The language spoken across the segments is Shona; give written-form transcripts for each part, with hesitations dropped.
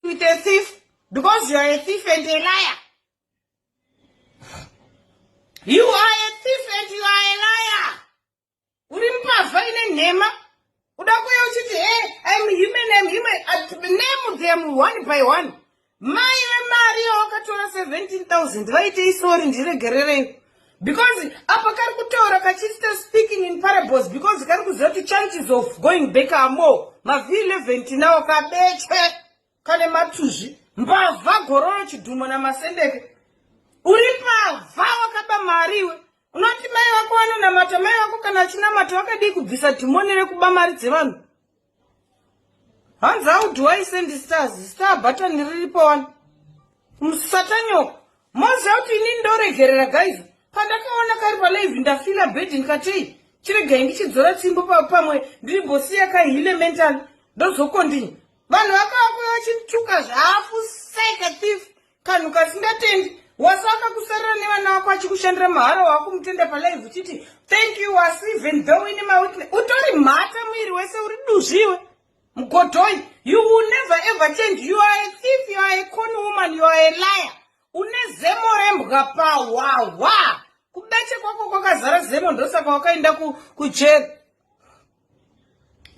with a thief because you are a thief and a liar. You are a thief and you are a liar. Uri Mbavha Inenhema. Udakuya uchiti, I'm human. Name them one by one. Mai Mario okatora 17,000. Vaite isori ndiregerere. Because apakari kutora kachista speaking in parables because kari kuzoti chances of going back are more. Mavile 20 now kabeche. Kanematuzvi. Mbavha gororo chidumo na masendeke. Uri Mbavha wakaba mariwe. Unoti mai wako Wakunamatira mai wako kana achinamata wakadi kubvisa Dhimoni rekuba mari dzevanhu. Hands how do I send the stars? Star button riripo one. Musatanyoko. Mozi out ini ndoregerera guys. Pandakaona kari pa live ndafila bed ndikati chirega ndichidzora tsimbo pamwe ndibosiya kahile mental ndozokondini. Vanhu vakakuya vachituka zvafu saika thief kanhu kasingatendi. Wasu akakusarira nevana vako achikushandira mahara wako mutende palive uchiti thank you Wasu even though ine MaWeaknes. Utori Mhata Mwiri Wese uri duzviwe. Mgodoi, you will never ever change. You are a thief, you are a con woman, you are a liar. Une zemo rembwa pa wawa. Kubeche kwako kwakazara zemo ndosaka wakaenda kujeri.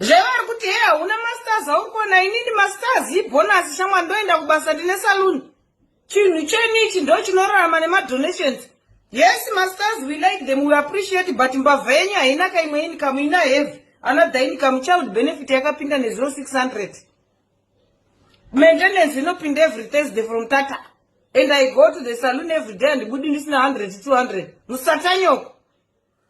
Zvevari kuti hea una masters aukona inini masters ibonus shamwa ndoenda kubasa ndine saluni. Chinhu chenichi ndo chinorarama nemadonations. Yes, masters, we like them, we appreciate, but Mbavha yenyu haina kaimwe income ina heavy. Another income child benefit yakapinda ne 0600. Maintenance inopinda every Thursday from Tata. And I go to the salon every day and good ndisina 100 200. Musatanyoko.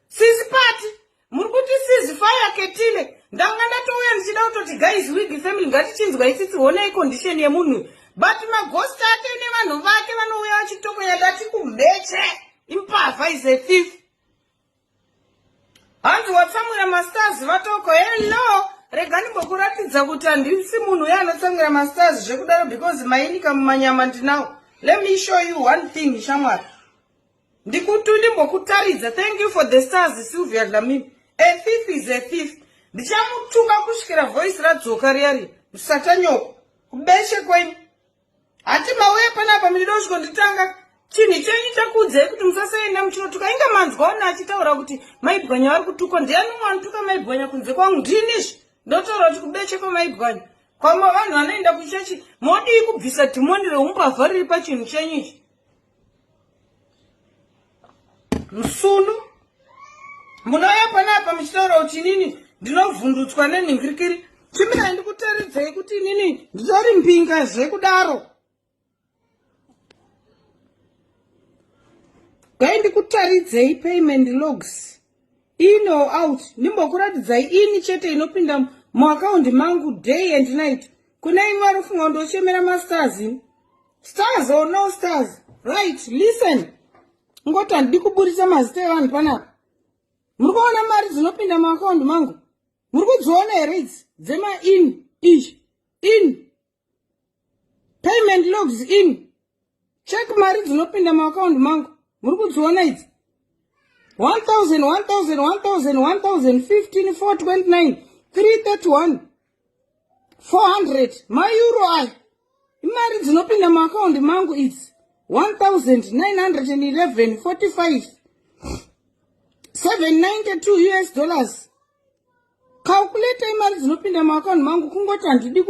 Sisi party. Murikuti sisi fire ketile. Ndanga ndatouya ndichida kutoti guys wig family ngatichinzwa isisi one condition yemunhu. But maghost ake nevanhu vake vanouya vachitokonya ndati kumbeche. Mbavha is a thief. Hanzi watsamwira masters vatoko hello. Rega ndimbokuratidza kuti handisi munhu uya anotsamwira masters zvekudaro because mainika mumanyama ndinawo. Let me show you one thing, shamwari. Ndimbokutaridza. Thank you for the stars, Sylvia Dlamini. A thief is a thief. Ndichamutuka kusvikira voice radzoka riyari. Musatanyoko. Kubeshe kwenyu. Hati mauya panapa midosviko nditanga. Chinhu chenyu chakudzai kuti musasaenda muchinotuka. Inga manzwaona achitaura kuti maibwanya vari kutuka. Ndiani umwe anotuka maibwanya kunze kwangu? Ndinizvi. Ndotaura kuti kubeshe kwamaibwanya. Kwama vanhu vanoenda kuchechi. Modi kubvisa Dhimoni reumbavha riri pachinhu chenyu ichi. Musunu. Munouya panapa muchitaura kuti inini ndinovhundutswa nenhingirikiri. Chimira ndikutaridzai kuti inini nditori mbinga zvekudaro. Gai ndikutaridzei payment logs. In or out. Ndimbokuratidzai ini chete inopinda muaccount mangu day and night. Kuna imwe vari ndochemera mastars. Stars or no stars. Right, listen. Ngoti handidi kuburisa mazita evanhu panapa. Muri kuona mari dzinopinda muaccount mangu? Muri kudziona here idzi dzema in ichi. In. Payment logs in. Check mari dzinopinda muaccount mangu. Muri kudziona idzi? 1,000, 1,000, 1,000, 1,000, 15, 429, 331, 400. Ma-euro aya. Imari dzinopinda muaccount mangu idzi 1,911, 45, 792 US dollars. Calculate imari dzinopinda muaccount mangu kungoti handidi